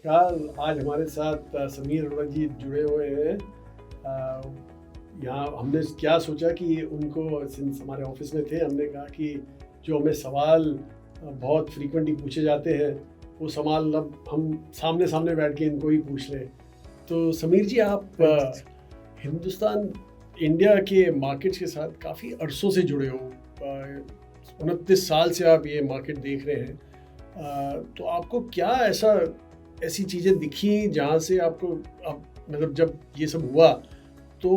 नमस्कार। आज हमारे साथ समीर अरोड़ा जी जुड़े हुए हैं। यहाँ हमने क्या सोचा कि उनको सिंस हमारे ऑफिस में थे, हमने कहा कि जो हमें सवाल बहुत फ्रीक्वेंटली पूछे जाते हैं, वो सवाल अब हम सामने सामने बैठ के इनको ही पूछ लें। तो समीर जी, आप हिंदुस्तान इंडिया के मार्केट्स के साथ काफ़ी अरसों से जुड़े हो। 29 साल से आप ये मार्केट देख रहे हैं। तो आपको क्या ऐसी चीज़ें दिखी जहाँ से आपको आप मतलब जब ये सब हुआ तो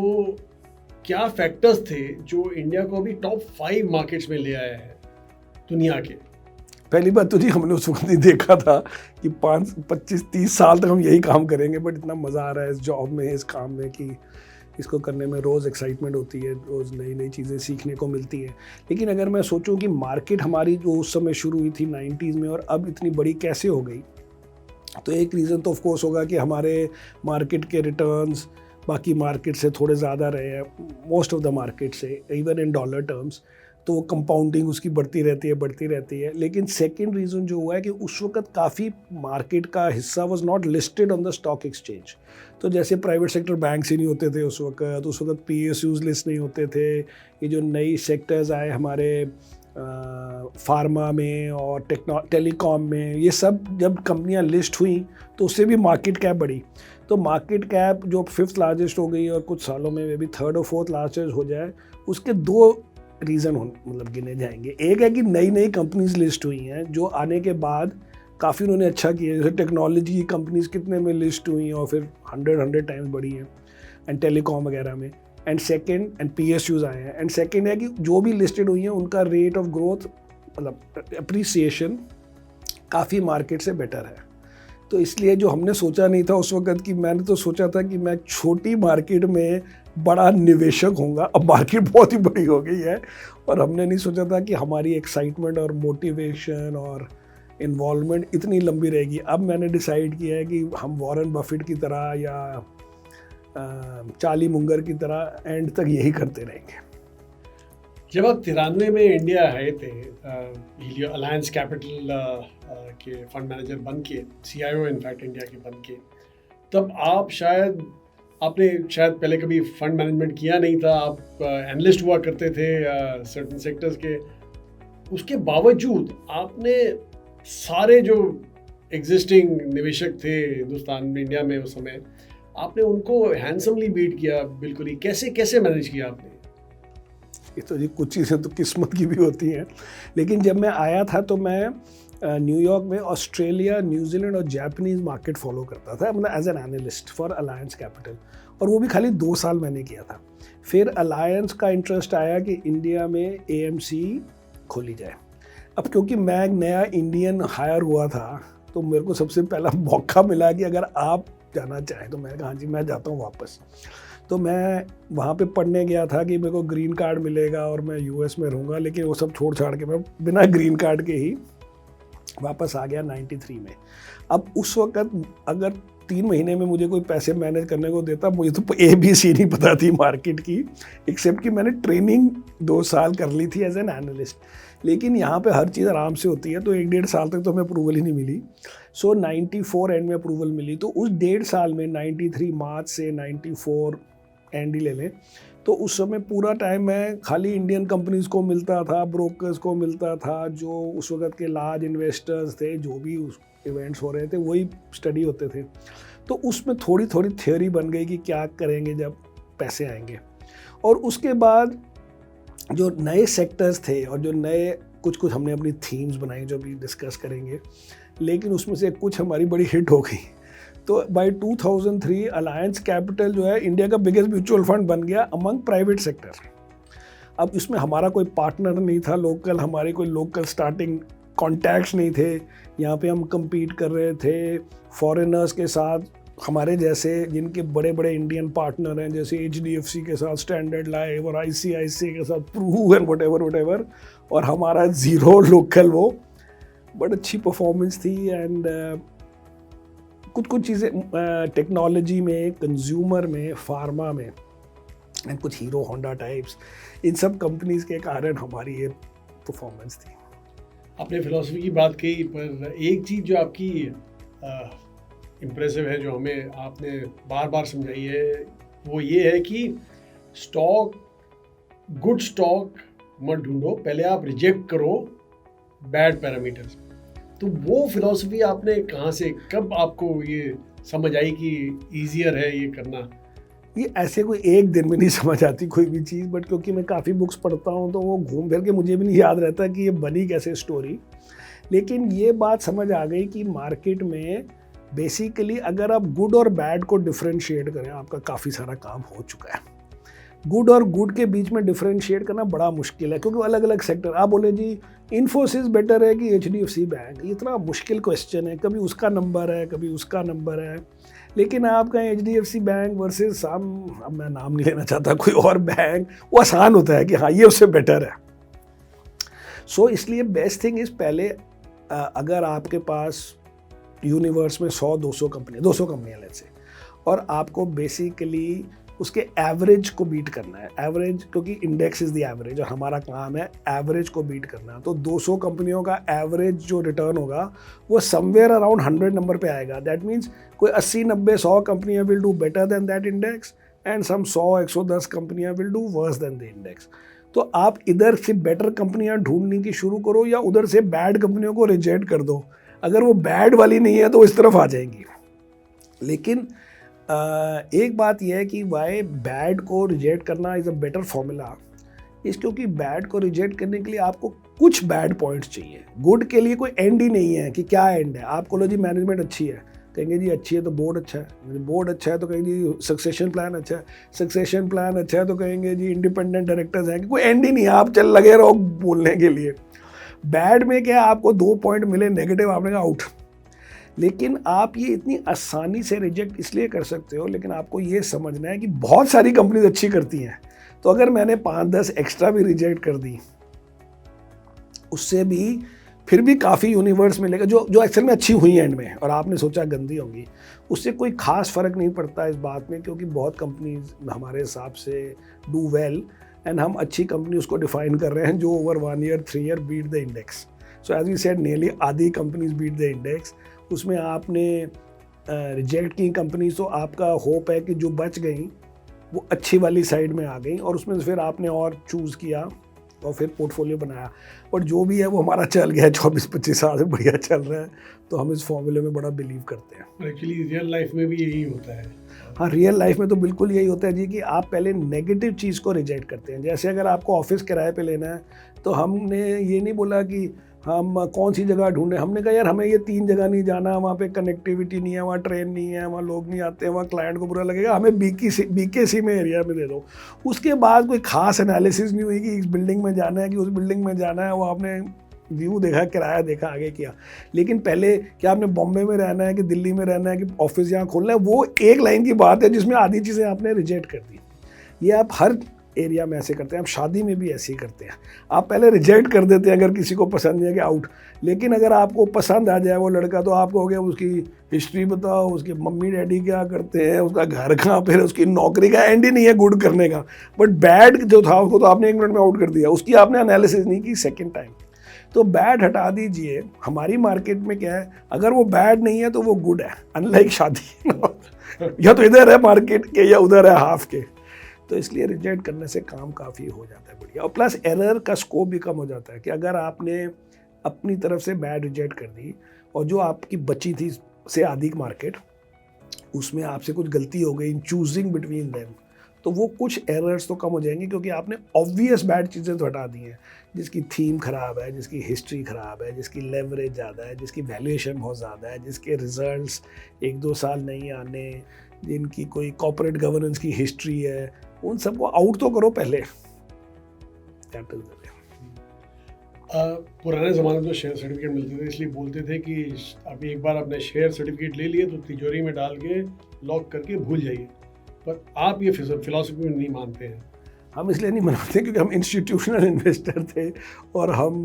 क्या फैक्टर्स थे जो इंडिया को अभी टॉप 5 मार्केट्स में ले आया है दुनिया के? पहली बात तो जी, हमने उस वक्त नहीं देखा था कि 25-30 साल तक हम यही काम करेंगे, बट इतना मज़ा आ रहा है इस जॉब में, इस काम में, कि इसको करने में रोज़ एक्साइटमेंट होती है, रोज़ नई नई चीज़ें सीखने को मिलती हैं। लेकिन अगर मैं सोचूं कि मार्केट हमारी जो उस समय शुरू हुई थी 90s में और अब इतनी बड़ी कैसे हो गई, तो एक रीज़न तो ऑफ कोर्स होगा कि हमारे मार्केट के रिटर्न्स बाकी मार्केट से थोड़े ज़्यादा रहे हैं, मोस्ट ऑफ द मार्केट से, इवन इन डॉलर टर्म्स। तो वो कंपाउंडिंग उसकी बढ़ती रहती है। लेकिन सेकंड रीज़न जो हुआ है कि उस वक्त काफ़ी मार्केट का हिस्सा was not listed on the stock exchange. तो जैसे प्राइवेट सेक्टर बैंक्स ही नहीं होते थे उस वक्त PSUs लिस्ट नहीं होते थे। ये जो नई सेक्टर्स आए हमारे फार्मा में और टेलीकॉम में, ये सब जब कंपनियां लिस्ट हुई तो उससे भी मार्केट कैप बढ़ी। तो मार्केट कैप जो 5th लार्जेस्ट हो गई और कुछ सालों में वे भी 3rd और 4th लार्जेस्ट हो जाए, उसके 2 रीज़न मतलब गिने जाएंगे। एक है कि नई नई कंपनीज लिस्ट हुई हैं जो आने के बाद काफ़ी उन्होंने अच्छा किया, जैसे टेक्नोलॉजी की कंपनीज कितने में लिस्ट हुई और फिर 100 टाइम्स बढ़ी हैं, एंड टेलीकॉम वगैरह में। एंड PSUs आए हैं। एंड सेकेंड है कि जो भी लिस्टेड हुई हैं उनका रेट ऑफ ग्रोथ मतलब अप्रिसिएशन काफ़ी मार्केट से बेटर है। तो इसलिए जो हमने सोचा नहीं था उस वक्त, कि मैंने तो सोचा था कि मैं छोटी मार्केट में बड़ा निवेशक होऊंगा। अब मार्केट बहुत ही बड़ी हो गई है और हमने नहीं सोचा था कि हमारी एक्साइटमेंट और मोटिवेशन और इन्वॉल्वमेंट इतनी लंबी रहेगी। अब मैंने डिसाइड किया है कि हम वॉरेन बफेट की तरह या चार्ली मुंगर की तरह एंड तक यही करते रहेंगे। जब आप 93 में इंडिया आए थे, अलायंस कैपिटल के फंड मैनेजर बन के, CIO इनफैक्ट इंडिया के बन के, तब आपने शायद पहले कभी फंड मैनेजमेंट किया नहीं था। आप एनालिस्ट हुआ करते थे सर्टेन सेक्टर्स के। उसके बावजूद आपने सारे जो एग्जिस्टिंग निवेशक थे हिंदुस्तान में, इंडिया में उस समय, आपने उनको हैंडसमली बीट किया। बिल्कुल ही कैसे मैनेज किया आपने? ये तो जी कुछ चीज़ें तो किस्मत की भी होती हैं। लेकिन जब मैं आया था तो मैं न्यूयॉर्क में ऑस्ट्रेलिया, न्यूजीलैंड और जापानीज़ मार्केट फॉलो करता था, मतलब as an analyst for Alliance Capital, और वो भी खाली 2 साल मैंने किया था। फिर अलायंस का इंटरेस्ट आया कि इंडिया में AMC खोली जाए। अब क्योंकि मैं एक नया इंडियन हायर हुआ था तो मेरे को सबसे पहला मौका मिला कि अगर आप जाना चाहें, तो मैंने कहा हाँ जी मैं जाता हूँ वापस। तो मैं वहाँ पे पढ़ने गया था कि मेरे को ग्रीन कार्ड मिलेगा और मैं US में रहूँगा, लेकिन वो सब छोड़ छाड़ के मैं बिना ग्रीन कार्ड के ही वापस आ गया 93 में। अब उस वक्त अगर 3 महीने में मुझे कोई पैसे मैनेज करने को देता, मुझे तो ABC नहीं पता थी मार्केट की, एक्सेप्ट कि मैंने ट्रेनिंग 2 साल कर ली थी एज एन एनालिस्ट। लेकिन यहाँ पे हर चीज़ आराम से होती है, तो 1-1.5 साल तक तो हमें अप्रूवल ही नहीं मिली। सो 94 एंड में अप्रूवल मिली। तो उस 1.5 साल में 93 मार्च से 94 एंड ही ले लें, तो उस समय पूरा टाइम मैं खाली इंडियन कंपनीज़ को मिलता था, ब्रोकर्स को मिलता था, जो उस वक्त के लार्ज इन्वेस्टर्स थे, जो भी उस इवेंट्स हो रहे थे वही स्टडी होते थे। तो उसमें थोड़ी थोड़ी थ्योरी बन गई कि क्या करेंगे जब पैसे आएंगे। और उसके बाद जो नए सेक्टर्स थे और जो नए कुछ हमने अपनी थीम्स बनाई जो भी डिस्कस करेंगे, लेकिन उसमें से कुछ हमारी बड़ी हिट हो गई। तो बाय 2003 अलायंस कैपिटल जो है इंडिया का बिगेस्ट म्यूचुअल फंड बन गया अमंग प्राइवेट सेक्टर। अब इसमें हमारा कोई पार्टनर नहीं था लोकल, हमारे कोई लोकल स्टार्टिंग कॉन्टैक्ट्स नहीं थे। यहाँ पे हम compete कर रहे थे फॉरेनर्स के साथ, हमारे जैसे जिनके बड़े बड़े इंडियन पार्टनर हैं, जैसे HDFC के साथ स्टैंडर्ड लाइफ और ICICI के साथ प्रू एंड whatever, और हमारा ज़ीरो लोकल। वो बड़ी अच्छी परफॉर्मेंस थी। एंड कुछ चीज़ें टेक्नोलॉजी में, कंज्यूमर में, फार्मा में, एंड कुछ हीरो होंडा टाइप्स, इन सब कंपनीज के कारण हमारी ये परफॉर्मेंस थी। आपने फिलॉसफी की बात कही, पर एक चीज़ जो आपकी इम्प्रेसिव है, जो हमें आपने बार बार समझाई है, वो ये है कि गुड स्टॉक मत ढूंढो, पहले आप रिजेक्ट करो बैड पैरामीटर्स। तो वो फिलॉसफी आपने कहाँ से, कब आपको ये समझ आई कि ईजियर है ये करना? ये ऐसे कोई एक दिन में नहीं समझ आती कोई भी चीज़, बट क्योंकि मैं काफ़ी बुक्स पढ़ता हूँ तो वो घूम फिर के मुझे भी नहीं याद रहता कि ये बनी कैसे स्टोरी। लेकिन ये बात समझ आ गई कि मार्केट में बेसिकली अगर आप गुड और बैड को डिफ्रेंशिएट करें, आपका काफ़ी सारा काम हो चुका है। गुड और गुड के बीच में डिफ्रेंशिएट करना बड़ा मुश्किल है, क्योंकि अलग अलग सेक्टर, आप बोले जी इन्फोसिस बेटर है कि HDFC बैंक, इतना मुश्किल क्वेश्चन है, कभी उसका नंबर है कभी उसका नंबर है। लेकिन आप कहें HDFC बैंक वर्सेस अब मैं नाम नहीं लेना चाहता कोई और बैंक, वो आसान होता है कि हाँ ये उससे बेटर है। सो इसलिए बेस्ट थिंग इज़ पहले अगर आपके पास यूनिवर्स में 100-200 कंपनियाँ लेट्स से, और आपको बेसिकली उसके एवरेज को बीट करना है, एवरेज, क्योंकि इंडेक्स इज़ द एवरेज और हमारा काम है एवरेज को बीट करना। तो 200 कंपनियों का एवरेज जो रिटर्न होगा वो समवेयर अराउंड 100 नंबर पे आएगा। दैट मीन्स कोई 80-90-100 कंपनियाँ will do better than that index and some 100-110 कंपनियाँ will do worse than the index. तो आप इधर से बेटर कंपनियाँ ढूंढने की शुरू करो या उधर से बैड कंपनियों को रिजेक्ट कर दो। अगर वो बैड वाली नहीं है तो इस तरफ आ जाएंगी। लेकिन एक बात यह है कि वाई बैड को रिजेक्ट करना इज़ अ बेटर फॉर्मूला इस, क्योंकि बैड को रिजेक्ट करने के लिए आपको कुछ बैड पॉइंट्स चाहिए। गुड के लिए कोई एंड ही नहीं है कि क्या एंड है। आपको लो जी मैनेजमेंट अच्छी है, कहेंगे जी अच्छी है तो बोर्ड अच्छा है, बोर्ड अच्छा है तो कहेंगे जी सक्सेशन प्लान अच्छा है, सक्सेशन प्लान अच्छा है तो कहेंगे जी इंडिपेंडेंट डायरेक्टर्स हैं, कि कोई एंड ही नहीं है, आप चल लगे रहो बोलने के लिए। बैड में क्या, आपको 2 पॉइंट मिले नेगेटिव, आपने कहा आउट। लेकिन आप ये इतनी आसानी से रिजेक्ट इसलिए कर सकते हो, लेकिन आपको ये समझना है कि बहुत सारी कंपनीज अच्छी करती हैं। तो अगर मैंने 5-10 एक्स्ट्रा भी रिजेक्ट कर दी, उससे भी फिर भी काफ़ी यूनिवर्स मिलेगा जो एक्चुअल में अच्छी हुई एंड में, और आपने सोचा गंदी होंगी, उससे कोई खास फ़र्क नहीं पड़ता इस बात में, क्योंकि बहुत कंपनीज हमारे हिसाब से डू वेल एंड हम अच्छी कंपनी उसको डिफाइन कर रहे हैं जो over 1 year 3 year beat the index. So as we said nearly आधी कंपनीज बीट द इंडेक्स। उसमें आपने रिजेक्ट की कंपनी, तो आपका होप है कि जो बच गई वो अच्छी वाली साइड में आ गई, और उसमें से फिर आपने और चूज़ किया और फिर पोर्टफोलियो बनाया। और जो भी है वो हमारा चल गया है, 24-25 साल से बढ़िया चल रहा है, तो हम इस फॉर्मूले में बड़ा बिलीव करते हैं। एक्चुअली रियल लाइफ में भी यही होता है। हाँ, रियल लाइफ में तो बिल्कुल यही होता है जी, कि आप पहले नेगेटिव चीज़ को रिजेक्ट करते हैं। जैसे अगर आपको ऑफिस किराए पे लेना है, तो हमने ये नहीं बोला कि हम कौन सी जगह ढूंढें, हमने कहा यार हमें ये 3 जगह नहीं जाना, वहाँ पे कनेक्टिविटी नहीं है, वहाँ ट्रेन नहीं है, वहाँ लोग नहीं आते, वहाँ क्लाइंट को बुरा लगेगा, हमें BKC में एरिया में दे दो। उसके बाद कोई खास एनालिसिस नहीं हुई कि इस बिल्डिंग में जाना है कि उस बिल्डिंग में जाना है, वो आपने व्यू देखा, किराया देखा, आगे किया। लेकिन पहले क्या आपने बॉम्बे में रहना है कि दिल्ली में रहना है कि ऑफिस यहाँ खोलना है, वो एक लाइन की बात है जिसमें आधी चीज़ें आपने रिजेक्ट कर दी। ये आप हर एरिया में ऐसे करते हैं, आप शादी में भी ऐसे ही करते हैं। आप पहले रिजेक्ट कर देते हैं अगर किसी को पसंद नहीं है कि आउट। लेकिन अगर आपको पसंद आ जाए वो लड़का, तो आप कहोगे उसकी हिस्ट्री बताओ, उसके मम्मी डैडी क्या करते हैं, उसका घर कहाँ, फिर उसकी नौकरी का एंड ही नहीं है गुड करने का। बट बैड जो था उसको तो आपने 1 मिनट में आउट कर दिया, उसकी आपने एनालिसिस नहीं की सेकेंड टाइम। तो बैड हटा दीजिए। हमारी मार्केट में क्या है, अगर वो बैड नहीं है तो वो गुड है, अनलाइक शादी या तो इधर है मार्केट के या उधर है हाफ के। तो इसलिए रिजेक्ट करने से काम काफ़ी हो जाता है बढ़िया, और प्लस एरर का स्कोप भी कम हो जाता है कि अगर आपने अपनी तरफ से बैड रिजेक्ट कर दी और जो आपकी बची थी से आधी मार्केट, उसमें आपसे कुछ गलती हो गई इन चूजिंग बिटवीन देम, तो वो कुछ एरर्स तो कम हो जाएंगे, क्योंकि आपने ऑब्वियस बैड चीज़ें तो हटा दी हैं, जिसकी थीम ख़राब है, जिसकी हिस्ट्री ख़राब है, जिसकी लेवरेज ज़्यादा है, जिसकी वैल्यूएशन बहुत ज़्यादा है, जिसके रिजल्ट्स 1-2 साल नहीं आने, जिनकी कोई कॉर्पोरेट गवर्नेंस की हिस्ट्री है, उन सबको आउट तो करो पहले। पुराने ज़माने में तो शेयर सर्टिफिकेट मिलते थे, इसलिए बोलते थे कि अभी एक बार आपने शेयर सर्टिफिकेट ले लिए तो तिजोरी में डाल के लॉक करके भूल जाइए। पर आप ये फिलॉसफी में नहीं मानते हैं। हम इसलिए नहीं मानते क्योंकि हम इंस्टीट्यूशनल इन्वेस्टर थे, और हम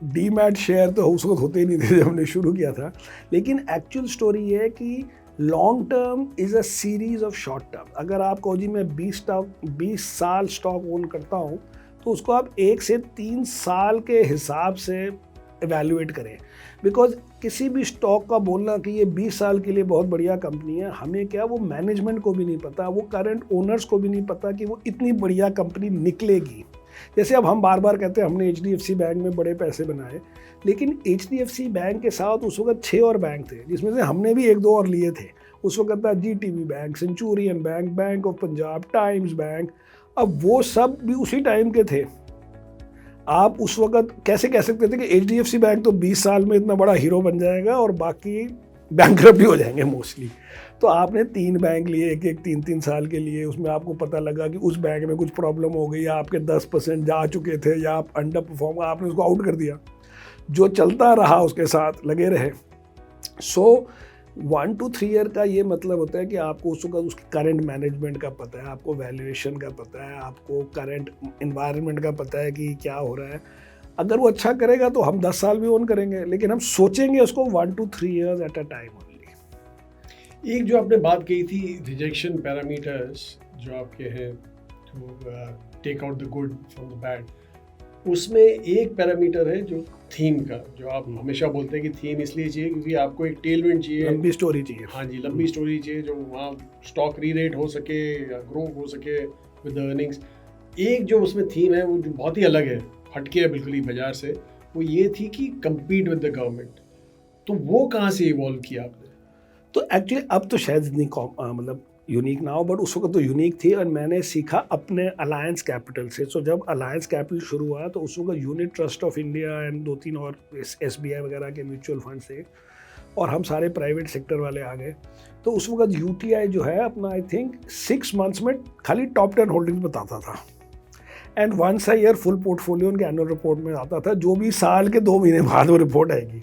डीमैट शेयर तो उस वक्त होते ही नहीं थे जब हमने शुरू किया था। लेकिन एक्चुअल स्टोरी ये है कि long term is a series of short term. अगर आप कहो जी मैं 20 साल स्टॉक ओन करता हूँ, तो उसको आप 1 से 3 साल के हिसाब से एवेल्युएट करें, बिकॉज किसी भी स्टॉक का बोलना कि ये 20 साल के लिए बहुत बढ़िया कंपनी है, हमें क्या वो मैनेजमेंट को भी नहीं पता, वो करंट ओनर्स को भी नहीं पता कि वो इतनी बढ़िया कंपनी निकलेगी। जैसे अब हम बार बार कहते हैं हमने HDFC बैंक में बड़े पैसे बनाए, लेकिन HDFC बैंक के साथ उस वक्त 6 और बैंक थे, जिसमें से हमने भी 1-2 और लिए थे। उस वक्त था GTB bank, Centurion bank, bank of Punjab, times bank. अब वो सब भी उसी टाइम के थे। आप उस वक्त कैसे कह सकते थे कि HDFC बैंक तो 20 साल में इतना बड़ा हीरो बन जाएगा और बाकी बैंकरप्ट हो जाएंगे मोस्टली। तो आपने 3 बैंक लिए, एक 3-3 साल के लिए, उसमें आपको पता लगा कि उस बैंक में कुछ प्रॉब्लम हो गई, या आपके 10% जा चुके थे, या आप अंडर परफॉर्म, आपने उसको आउट कर दिया। जो चलता रहा उसके साथ लगे रहे। सो 1 to 3 ईयर का ये मतलब होता है कि आपको उस वक्त उसकी करंट मैनेजमेंट का पता है, आपको वैल्यूएशन का पता है, आपको करंट इन्वायरमेंट का पता है कि क्या हो रहा है। अगर वो अच्छा करेगा तो हम 10 साल भी ओन करेंगे, लेकिन हम सोचेंगे उसको 1 to 3 years at a time only. एक जो आपने बात कही थी रिजेक्शन पैरामीटर्स जो आपके हैं to take out the good from the bad, उसमें एक पैरामीटर है जो थीम का, जो आप हमेशा बोलते हैं कि थीम इसलिए चाहिए क्योंकि आपको एक टेलविंड चाहिए, लंबी स्टोरी चाहिए। हाँ जी, लंबी स्टोरी चाहिए जो वहाँ स्टॉक री रेट हो सके या ग्रो हो सके विद द अर्निंग्स। एक जो उसमें थीम है वो जो बहुत ही अलग है, हटके है बिल्कुल ही बाजार से, वो ये थी कि कम्पीट विद द गवर्नमेंट। तो वो कहाँ से इवॉल्व किया आपने? तो एक्चुअली अब तो शायद इतनी मतलब यूनिक ना हो, बट उस वक्त तो यूनिक थी और मैंने सीखा अपने अलायंस कैपिटल से। सो जब अलायंस कैपिटल शुरू हुआ तो उस वक्त unit trust of India and 2-3 और SBI वगैरह के म्यूचुअल फंड से, और हम सारे प्राइवेट सेक्टर वाले आ गए। तो उस वक्त UTI जो है अपना आई थिंक 6 मंथ्स में खाली टॉप 10 होल्डिंग्स बताता था, and once a year full portfolio उनके एनुअल रिपोर्ट में आता था, जो भी साल के 2 महीने बाद वो रिपोर्ट आएगी।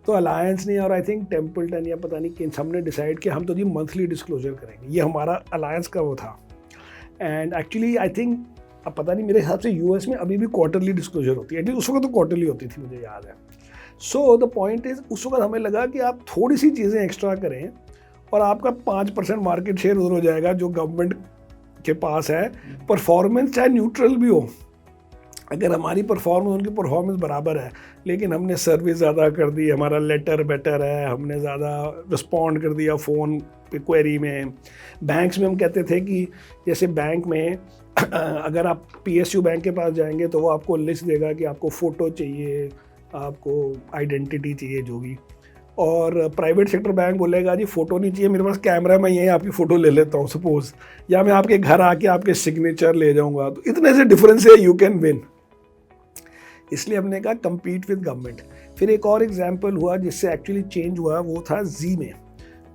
तो अलायंस ने और आई थिंक टेम्पल्टन या पता नहीं किन सबने डिसाइड किया हम तो जी मंथली डिस्क्लोजर करेंगे। ये हमारा अलायंस का वो था। एंड एक्चुअली आई थिंक अब पता नहीं, मेरे हिसाब से US में अभी भी क्वार्टरली डिस्क्लोजर होती है, एटलीस्ट उस वक्त तो क्वार्टरली होती थी, मुझे याद है। सो द पॉइंट इज उस वक्त हमें लगा कि आप थोड़ी सी चीज़ें एक्स्ट्रा करें और आपका 5% मार्केट शेयर उधर हो जाएगा जो गवर्नमेंट के पास है। परफॉर्मेंस चाहे न्यूट्रल भी हो, अगर हमारी परफॉर्मेंस उनकी परफॉर्मेंस बराबर है, लेकिन हमने सर्विस ज़्यादा कर दी, हमारा लेटर बेटर है, हमने ज़्यादा रिस्पॉन्ड कर दिया फ़ोन पे क्वेरी में। बैंक्स में हम कहते थे कि जैसे बैंक में अगर आप PSU बैंक के पास जाएंगे तो वो आपको लिस्ट देगा कि आपको फ़ोटो चाहिए, आपको आइडेंटिटी चाहिए, जो भी। और प्राइवेट सेक्टर बैंक बोलेगा जी फ़ोटो नहीं चाहिए, मेरे पास कैमरा, मैं यहीं आपकी फ़ोटो ले लेता हूँ सपोज़, या मैं आपके घर आके आपके सिग्नेचर ले जाऊँगा। तो इतने से डिफरेंस है, यू कैन विन। इसलिए हमने कहा कम्पीट विद गवर्नमेंट। फिर एक और एग्जाम्पल हुआ जिससे एक्चुअली चेंज हुआ, वो था जी में।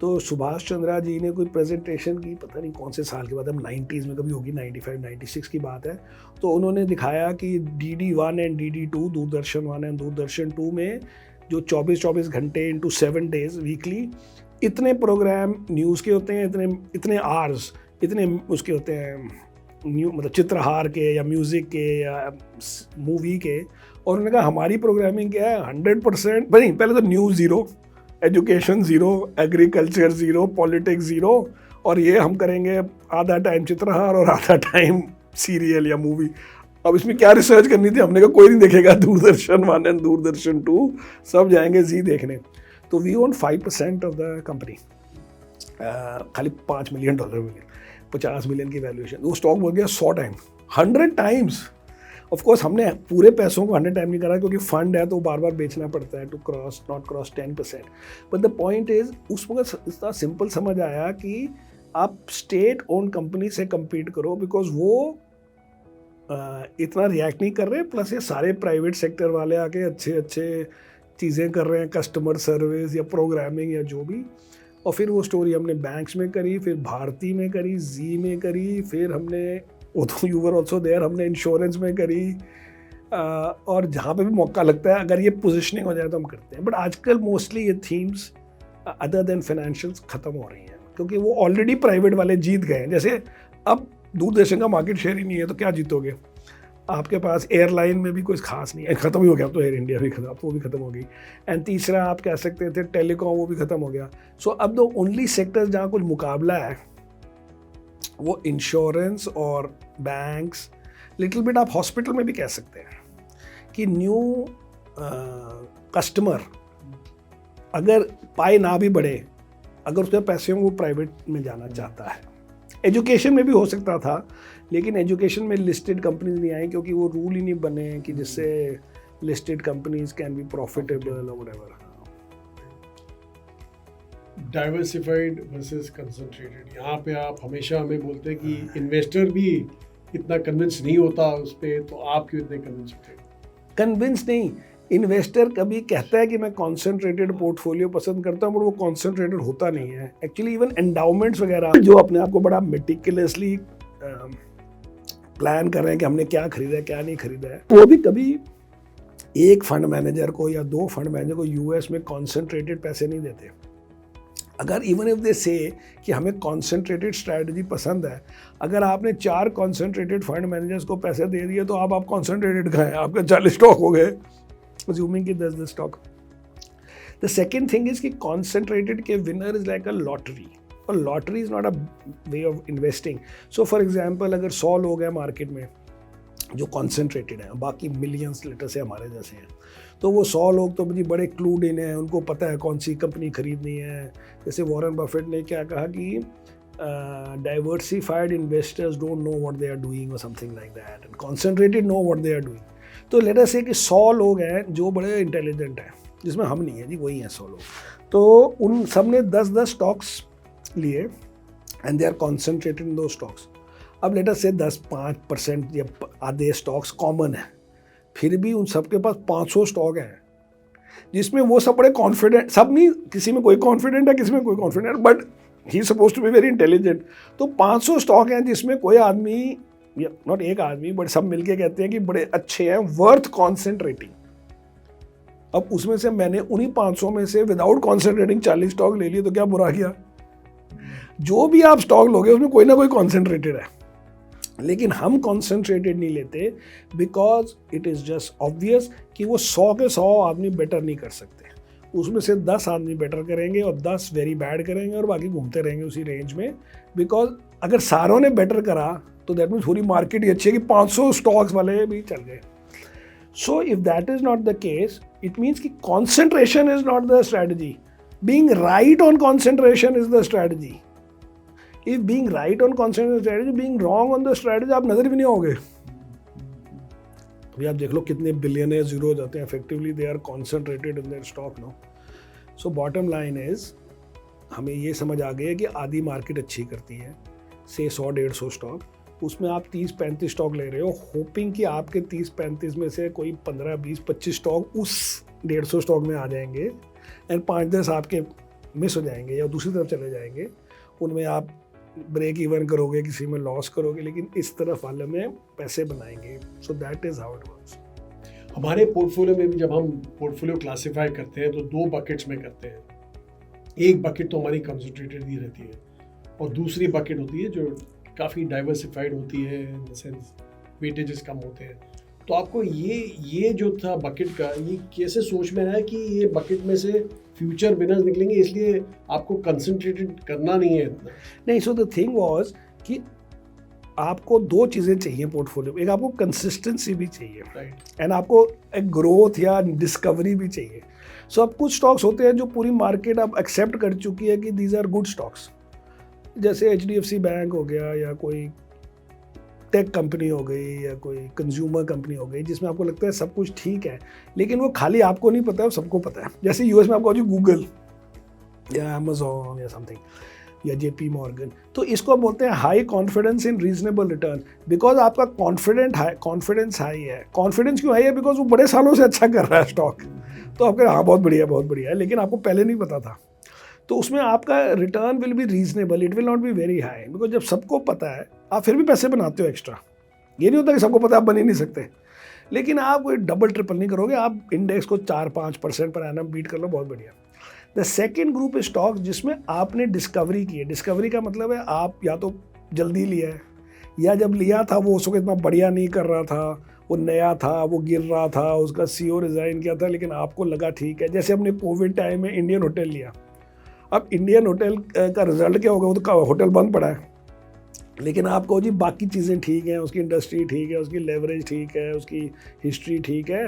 तो सुभाष चंद्रा जी ने कोई प्रेजेंटेशन की, पता नहीं कौन से साल के बाद, अब 90s में कभी होगी, 95-96 की बात है। तो उन्होंने दिखाया कि DD1 and DD2, Doordarshan 1 and Doordarshan 2 में जो 24-24 घंटे इंटू 7 डेज वीकली इतने प्रोग्राम न्यूज़ के होते हैं, इतने आवर्स, इतने उसके होते हैं मतलब चित्रहार के या म्यूज़िक के या मूवी के। और उन्होंने कहा हमारी प्रोग्रामिंग क्या है, 100% नहीं, पहले तो न्यूज़ 0, एजुकेशन 0, एग्रीकल्चर 0, पॉलिटिक्स 0, और ये हम करेंगे आधा टाइम चित्रहार और आधा टाइम सीरियल या मूवी। अब इसमें क्या रिसर्च करनी थी, हमने कहा कोई नहीं देखेगा दूरदर्शन 1 एंड दूरदर्शन 2, सब जाएंगे जी देखने। तो we own 5% of the company, खाली $5 मिलियन मिले, 50 मिलियन की वैल्यूएशन। वो स्टॉक बोल गया 100 टाइम, 100 टाइम्स। ऑफ कोर्स हमने पूरे पैसों को 100 टाइम नहीं करा क्योंकि फंड है तो बार बार बेचना पड़ता है to not cross 10%। But the point is उस वक्त इतना सिंपल समझ आया कि आप स्टेट ओन कंपनी से compete करो, बिकॉज वो इतना रिएक्ट नहीं कर रहे, प्लस ये सारे प्राइवेट सेक्टर वाले आके अच्छे चीज़ें कर रहे हैं, कस्टमर सर्विस या प्रोग्रामिंग या जो भी। और फिर वो स्टोरी हमने बैंक्स में करी, फिर भारती में करी, जी में करी, फिर हमने यू वर ऑल्सो देयर, हमने इंश्योरेंस में करी, और जहाँ पे भी मौका लगता है अगर ये पोजिशनिंग हो जाए तो हम करते हैं। बट आजकल मोस्टली ये थीम्स अदर देन फाइनेंशियल्स ख़त्म हो रही हैं क्योंकि वो ऑलरेडी प्राइवेट वाले जीत गए हैं। जैसे अब दूरदर्शन का मार्केट शेयर ही नहीं है तो क्या जीतोगे, आपके पास एयरलाइन में भी कुछ खास नहीं है, ख़त्म ही हो गया, अब तो एयर इंडिया भी खत्म, वो भी ख़त्म हो गई। एंड तीसरा आप कह सकते थे टेलीकॉम, वो भी ख़त्म हो गया। सो अब द ओनली सेक्टर जहाँ कुछ मुकाबला है वो इंश्योरेंस और बैंक्स, लिटिल बिट आप हॉस्पिटल में भी कह सकते हैं कि न्यू कस्टमर अगर पाए ना भी बढ़े, अगर उसके पैसे हों वो प्राइवेट में जाना चाहता है। एजुकेशन में भी हो सकता था, लेकिन एजुकेशन में लिस्टेड कंपनीज नहीं आई क्योंकि वो रूल ही नहीं बने कि जिससे listed companies can be profitable और व्हाटएवर। डाइवर्सिफाइड वर्सेस कंसंट्रेटेड, यहाँ पे आप हमेशा हमें बोलते हैं कि इन्वेस्टर भी इतना कन्विंस नहीं होता उस पर, तो आप क्यों इतने कन्विंस होते हैं? कन्विंस नहीं, इन्वेस्टर कभी कहता है कि मैं कॉन्सेंट्रेटेड पोर्टफोलियो पसंद करता हूँ, पर वो कॉन्सेंट्रेटेड होता नहीं है। एक्चुअली इवन एंडाउमेंट्स वगैरह जो अपने आप को बड़ा मेटिकुलसली प्लान कर रहे हैं कि हमने क्या खरीदा है क्या नहीं खरीदा है, वो भी कभी एक फंड मैनेजर को या 2 फंड मैनेजर को यूएस में कॉन्सेंट्रेटेड पैसे नहीं देते। अगर इवन इफ दे से कि हमें कॉन्सेंट्रेटेड स्ट्रैटेजी पसंद है, अगर आपने 4 कॉन्सेंट्रेटेड फंड मैनेजर्स को पैसे दे दिए तो आप कॉन्सेंट्रेटेड खाएं, आपके 40 स्टॉक हो गए, assuming कि 10 stock. The second thing is कि कॉन्सेंट्रेटेड के winner is like a lottery, और lottery is not a way of investing. So for example अगर 100 लोग हैं मार्केट में जो कॉन्सेंट्रेटेड हैं, बाकी मिलियंस लेटर से हमारे जैसे हैं, तो वो 100 लोग तो मुझे बड़े क्लूड इन हैं, उनको पता है कौन सी कंपनी खरीदनी है। जैसे वॉरेन बफेट ने क्या कहा कि diversified investors don't know what they are doing और something like that, and concentrated know what they are doing. तो लेट अस से कि 100 लोग हैं जो बड़े इंटेलिजेंट हैं, जिसमें हम नहीं हैं जी, वही हैं 100 लोग, तो उन सब ने 10-10 स्टॉक्स लिए and they are concentrated in दो स्टॉक्स। अब लेट अस से 10-5% या आधे स्टॉक्स कॉमन है, फिर भी उन सब के पास 500 स्टॉक हैं जिसमें वो सब बड़े कॉन्फिडेंट, सब नहीं, किसी में कोई कॉन्फिडेंट है किसी में कोई confident, but he suppose to be very intelligent. तो 500 स्टॉक हैं जिसमें कोई आदमी, या नॉट एक आदमी, बट सब मिलके कहते हैं कि बड़े अच्छे हैं, वर्थ कॉन्सेंट्रेटिंग। अब उसमें से मैंने उन्हीं 500 में से विदाउट कॉन्सेंट्रेटिंग 40 स्टॉक ले लिए, तो क्या बुरा किया? जो भी आप स्टॉक लोगे उसमें कोई ना कोई कॉन्सेंट्रेटेड है, लेकिन हम कॉन्सेंट्रेटेड नहीं लेते because it is just obvious कि वो 100 के 100 आदमी बेटर नहीं कर सकते। उसमें से 10 आदमी बेटर करेंगे और 10 वेरी बैड करेंगे और बाकी घूमते रहेंगे उसी रेंज में। बिकॉज अगर सारों ने बेटर करा तो दैट मीन्स पूरी मार्केट ही अच्छी है कि 500 स्टॉक्स वाले भी चल गए। So if that is not the case, it means कि concentration is not the strategy, being right on concentration is the strategy. If being right on concentration strategy, being wrong on the strategy, आप नजर भी नहीं होगे। अभी आप देख लो कितने बिलियनर जीरो हो जाते हैं, effectively they are concentrated in their stock no. So bottom line is, हमें ये समझ आ गई है कि आधी मार्केट अच्छी करती है, से 100-150 स्टॉक, उसमें आप 30-35 स्टॉक ले रहे हो, होपिंग कि आपके 30-35 में से कोई 15-20-25 स्टॉक उस 150 स्टॉक में आ जाएंगे एंड 5-10 आपके मिस हो जाएंगे या दूसरी तरफ चले जाएंगे, उनमें आप ब्रेक इवन करोगे, किसी में लॉस करोगे, लेकिन इस तरफ वाले में पैसे बनाएंगे। So that is how it works. हमारे पोर्टफोलियो में भी जब हम पोर्टफोलियो क्लासिफाई करते हैं तो 2 बकेट्स में करते हैं। एक बकेट तो हमारी कंसंट्रेटेड ही रहती है और दूसरी बकेट होती है जो काफ़ी डाइवर्सिफाइड होती है, इन द सेंस वेटेजेस कम होते हैं। तो आपको ये जो था बकेट का, ये कैसे सोच में आया कि ये बकेट में से फ्यूचर विनर्स निकलेंगे, इसलिए आपको कंसंट्रेटेड करना नहीं है इतना? नहीं, सो द थिंग वाज कि आपको 2 चीज़ें चाहिए पोर्टफोलियो में, एक आपको कंसिस्टेंसी भी चाहिए, राइट, एंड आपको एक ग्रोथ या डिस्कवरी भी चाहिए। सो अब कुछ स्टॉक्स होते हैं जो पूरी मार्केट अब एक्सेप्ट कर चुकी है कि दीज आर गुड स्टॉक्स, जैसे HDFC बैंक हो गया या कोई टेक कंपनी हो गई या कोई कंज्यूमर कंपनी हो गई, जिसमें आपको लगता है सब कुछ ठीक है, लेकिन वो खाली आपको नहीं पता है, सबको पता है। जैसे यूएस में आपको गूगल या अमेजोन या समथिंग या JP मॉर्गन, तो इसको बोलते हैं high confidence in reasonable return, because आपका कॉन्फिडेंस हाई है। कॉन्फिडेंस क्यों हाई है? बिकॉज वो बड़े सालों से अच्छा कर रहा है स्टॉक, तो आपका हाँ बहुत बढ़िया है, लेकिन आपको पहले नहीं पता था, तो उसमें आपका return will be reasonable, it will not be very high. Because जब सबको पता है आप फिर भी पैसे बनाते हो एक्स्ट्रा, ये नहीं होता कि सबको पता है आप बन ही नहीं सकते, लेकिन आप कोई डबल ट्रिपल नहीं करोगे, आप इंडेक्स को 4-5% पर एनम बीट कर लो, बहुत बढ़िया। द सेकेंड ग्रुप स्टॉक जिसमें आपने डिस्कवरी की है, डिस्कवरी का मतलब है आप या तो जल्दी लिया है या जब लिया था वो उसको इतना बढ़िया नहीं कर रहा था, वो नया था, वो गिर रहा था, उसका CEO रिज़ाइन किया था, लेकिन आपको लगा ठीक है। जैसे हमने कोविड टाइम में इंडियन होटल लिया, अब इंडियन होटल का रिजल्ट क्या होगा? वो तो होटल बंद पड़ा है, लेकिन आप कहो जी बाकी चीज़ें ठीक हैं, उसकी इंडस्ट्री ठीक है, उसकी लेवरेज ठीक है, उसकी हिस्ट्री ठीक है,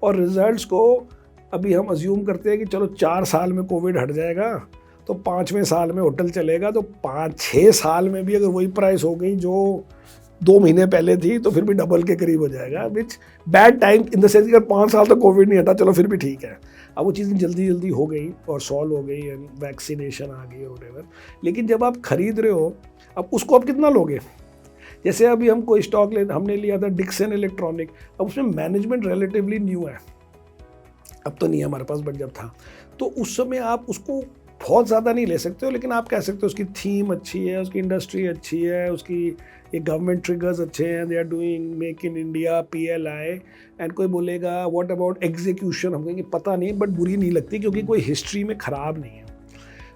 और रिजल्ट्स को अभी हम अज्यूम करते हैं कि चलो 4 साल में कोविड हट जाएगा, तो 5वें साल में होटल चलेगा, तो 5-6 साल में भी अगर वही प्राइस हो गई जो 2 महीने पहले थी, तो फिर भी डबल के करीब हो जाएगा, which bad time in the sense कि अगर 5 साल तक कोविड नहीं हटा, चलो फिर भी ठीक है। अब वो चीज़ें जल्दी जल्दी हो गई और सॉल्व हो गई एंड वैक्सीनेशन आ गई और व्हाटएवर। लेकिन जब आप खरीद रहे हो, अब उसको आप कितना लोगे? जैसे अभी हम कोई स्टॉक हमने लिया था डिक्सन इलेक्ट्रॉनिक, अब उसमें मैनेजमेंट रिलेटिवली न्यू है, अब तो नहीं है हमारे पास, बट जब था तो उस समय आप उसको बहुत ज़्यादा नहीं ले सकते हो, लेकिन आप कह सकते हो उसकी थीम अच्छी है, उसकी इंडस्ट्री अच्छी है, उसकी ये गवर्नमेंट ट्रिगर्स अच्छे हैं, they are doing make in India, PLI, and कोई बोलेगा व्हाट अबाउट एग्जीक्यूशन, हम कहेंगे पता नहीं, बट बुरी नहीं लगती क्योंकि कोई हिस्ट्री में ख़राब नहीं है।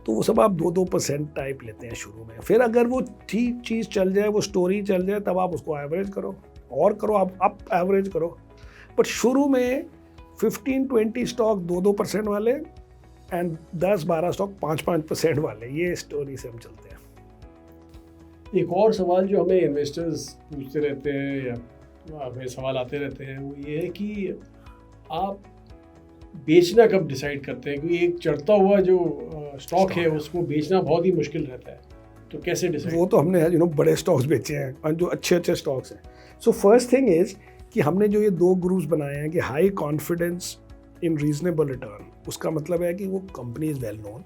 तो वो सब आप 2-2% टाइप लेते हैं शुरू में, फिर अगर वो ठीक चीज़ चल जाए, वो स्टोरी चल जाए, तब आप उसको एवरेज करो और करो, आप एवरेज करो। बट शुरू में 15-20 स्टॉक 2-2% वाले एंड 10-12 स्टॉक 5-5% वाले, ये स्टोरी से हम चलते हैं। एक और सवाल जो हमें इन्वेस्टर्स पूछते रहते हैं या हमें सवाल आते रहते हैं, वो ये है कि आप बेचना कब डिसाइड करते हैं? क्योंकि एक चढ़ता हुआ जो स्टॉक है उसको बेचना बहुत ही मुश्किल रहता है, तो कैसे डिसाइड? वो तो हमने बड़े स्टॉक्स बेचे हैं और जो अच्छे स्टॉक्स हैं। सो फर्स्ट थिंग इज कि हमने जो ये 2 ग्रुप्स बनाए हैं कि high confidence in reasonable return, उसका मतलब है कि वो कंपनी इज़ वेल नोन,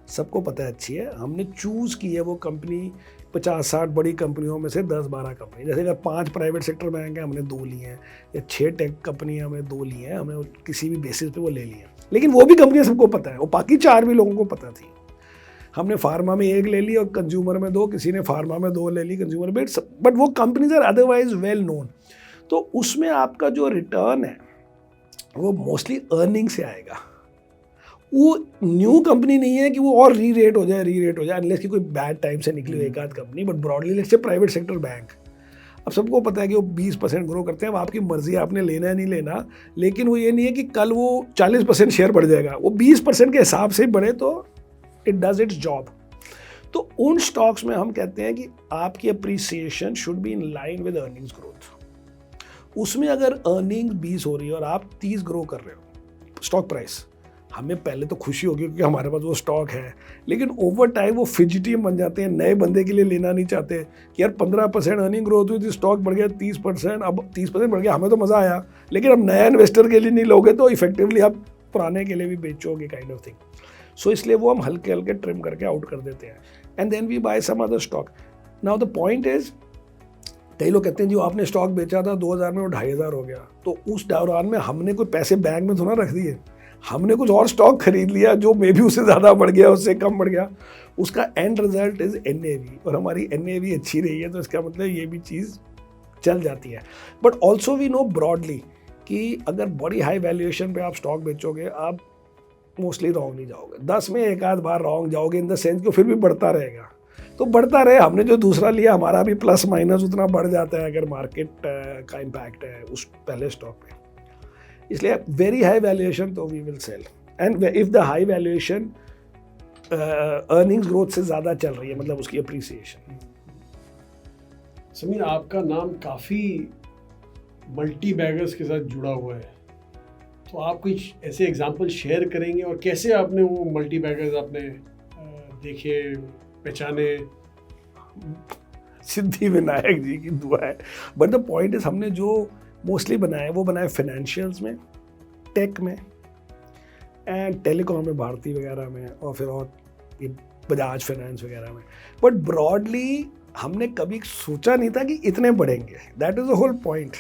सबको पता है अच्छी है, हमने चूज़ की है वो कंपनी 50-60 बड़ी कंपनियों में से 10-12 कंपनी, जैसे अगर 5 प्राइवेट सेक्टर बैंक हैं हमने 2 लिए हैं, या 6 टेक कंपनियां हमने 2 लिए हैं, हमने किसी भी बेसिस पे वो ले लिए हैं, लेकिन वो भी कंपनियां सबको पता है, वो बाकी 4 भी लोगों को पता थी। हमने फार्मा में 1 ले ली और कंज्यूमर में 2, किसी ने फार्मा में 2 ले ली, कंज्यूमर में, बट वो companies are otherwise well known. तो उसमें आपका जो रिटर्न है वो मोस्टली अर्निंग से आएगा, वो न्यू कंपनी नहीं है कि वो और री रेट हो जाए, अनलेस कि कोई बैड टाइम से निकली हो एक आध company, but broadly let's say private sector bank, अब सबको पता है कि वो 20% ग्रो करते हैं, अब आपकी मर्जी है आपने लेना है नहीं लेना, लेकिन वो ये नहीं है कि कल वो 40% शेयर बढ़ जाएगा, वो 20% के हिसाब से बढ़े तो इट डज इट्स जॉब। तो उन स्टॉक्स में हम कहते हैं कि आपकी appreciation should be in line with earnings growth. उसमें अगर अर्निंग्स 20 हो रही है और आप 30 ग्रो कर रहे हो स्टॉक प्राइस, हमें पहले तो खुशी होगी क्योंकि हमारे पास वो स्टॉक है, लेकिन ओवर टाइम वो फिजिटिव बन जाते हैं, नए बंदे के लिए लेना नहीं चाहते कि यार 15% अर्निंग ग्रोथ हुई थी, स्टॉक बढ़ गया 30%, अब 30% बढ़ गया, हमें तो मज़ा आया, लेकिन अब नया इन्वेस्टर के लिए नहीं लोगे तो इफेक्टिवली आप पुराने के लिए भी बेचोगे, काइंड ऑफ थिंग। सो इसलिए वो हम हल्के हल्के ट्रिम करके आउट कर देते हैं and then we buy some other stock. Now the point is, कई लोग कहते हैं जो आपने स्टॉक बेचा था 2000 में वो 2500 हो गया, तो उस दौरान में हमने कोई पैसे बैंक में थोड़ा रख दिए, हमने कुछ और स्टॉक खरीद लिया जो मे भी उससे ज़्यादा बढ़ गया, उससे कम बढ़ गया, उसका एंड रिजल्ट इज NAV, और हमारी NAV अच्छी रही है तो इसका मतलब ये भी चीज़ चल जाती है। But also we know broadly कि अगर बड़ी हाई वैल्यूएशन पे आप स्टॉक बेचोगे, आप मोस्टली रॉन्ग नहीं जाओगे, 10 में एक आध बार रॉन्ग जाओगे, इन द सेंस कि फिर भी बढ़ता रहेगा, तो बढ़ता रहे, हमने जो दूसरा लिया हमारा भी प्लस माइनस उतना बढ़ जाता है अगर मार्केट का इम्पैक्ट है उस पहले स्टॉक पे। इसलिए वेरी हाई वैल्यूएशन तो we will sell, and if the high valuation earnings growth से ज़्यादा चल रही है, मतलब उसकी अप्रिसिएशन। समीर, आपका नाम काफ़ी मल्टी बैगर्स के साथ जुड़ा हुआ है, तो आप कुछ ऐसे एग्जांपल शेयर करेंगे और कैसे आपने वो मल्टी बैगर्स आपने देखे, पहचाने? सिद्धि विनायक जी की दुआ है। बट द पॉइंट इज, हमने जो मोस्टली बनाया वो बनाया फाइनेंशियल्स में, टेक में एंड टेलीकॉम में, भारती वगैरह में, और फिर और ये बजाज फाइनेंस वगैरह में। बट ब्रॉडली हमने कभी सोचा नहीं था कि इतने बढ़ेंगे, that is the whole point.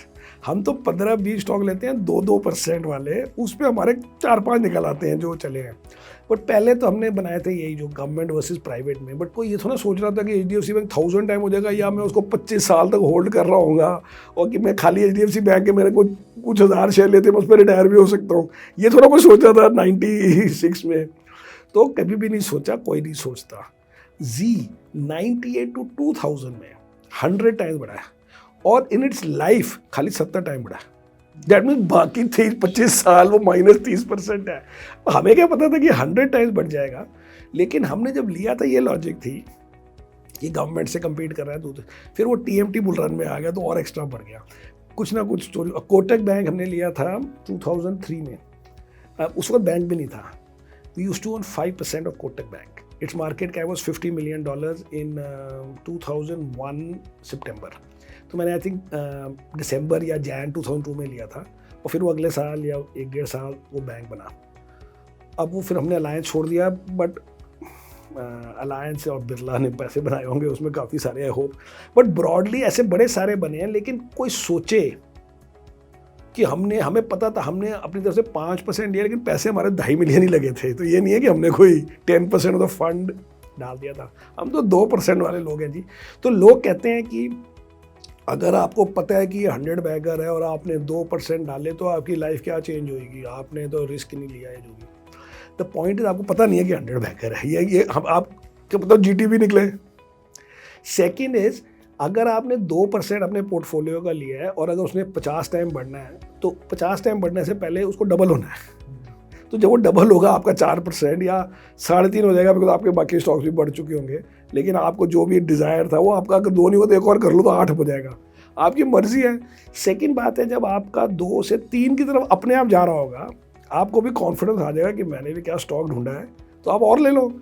हम तो 15-20 स्टॉक लेते हैं 2-2% वाले, उस पर हमारे 4-5 निकल आते हैं जो चले हैं। बट पहले तो हमने बनाए थे यही जो गवर्नमेंट वर्सेस प्राइवेट में, बट कोई ये थोड़ा सोच रहा था कि HDFC बैंक 1000 टाइम हो जाएगा या मैं उसको 25 साल तक होल्ड कर रहा हूँगा, और कि मैं खाली HDFC बैंक के मेरे को कुछ हज़ार शेयर लेते हैं, उस पर रिटायर भी हो सकता हूँ, ये थोड़ा कुछ सोचा था 96 में। तो कभी भी नहीं सोचा, कोई नहीं सोचता। जी 98 to 2000 में 100 टाइम्स बढ़ा है, और इन इट्स लाइफ खाली 70 टाइम बढ़ा है। दैट मीन्स बाकी 25 साल वो -30% है। हमें क्या पता था कि 100 टाइम्स बढ़ जाएगा, लेकिन हमने जब लिया था ये लॉजिक थी कि गवर्नमेंट से कम्पीट कर रहा है तो फिर वो TMT बुल रन में आ गया तो और एक्स्ट्रा बढ़ गया। कुछ ना कुछ स्टोरी। कोटक बैंक हमने लिया था 2003 में, उस वक्त बैंक भी नहीं था। We used to own 5% of Kotak bank. It's market cap was $50 million in 2001 सितंबर। तो मैंने आई थिंक दिसंबर या जैन 2002 में लिया था और फिर वो अगले साल या 1-1.5 साल वो बैंक बना। अब वो फिर हमने अलायंस छोड़ दिया, बट अलायंस और बिरला ने पैसे बनाए होंगे उसमें काफ़ी सारे, आई होप। बट ब्रॉडली ऐसे बड़े सारे बने हैं, लेकिन कोई सोचे कि हमें पता था, हमने अपनी तरफ से 5% दिया, लेकिन पैसे हमारे 2.5 मिलियन ही लगे थे। तो ये नहीं है कि हमने कोई 10% ऑफ द फंड डाल दिया था, हम तो 2% वाले लोग हैं जी। तो लोग कहते हैं कि अगर आपको पता है कि ये 100 बैगर है और आपने 2% डाले तो आपकी लाइफ क्या चेंज होएगी, आपने तो रिस्क नहीं लिया है जो भी। द पॉइंट इज आपको पता नहीं है कि 100 बैगर है, ये हम आप क्या मतलब GTB निकले। सेकेंड इज अगर आपने 2% अपने पोर्टफोलियो का लिया है और अगर उसने 50 टाइम बढ़ना है तो 50 टाइम बढ़ने से पहले उसको डबल होना है। तो जब वो डबल होगा आपका 4% या 3.5 हो जाएगा, बिकॉज आपके बाकी स्टॉक्स भी बढ़ चुके होंगे, लेकिन आपको जो भी डिज़ायर था वो आपका अगर 2 नहीं हो तो एक और कर लो तो 8 हो जाएगा, आपकी मर्जी है। सेकेंड बात है, जब आपका 2 से 3 की तरफ अपने आप जा रहा होगा, आपको भी कॉन्फिडेंस आ जाएगा कि मैंने भी क्या स्टॉक ढूंढा है, तो आप और ले लो।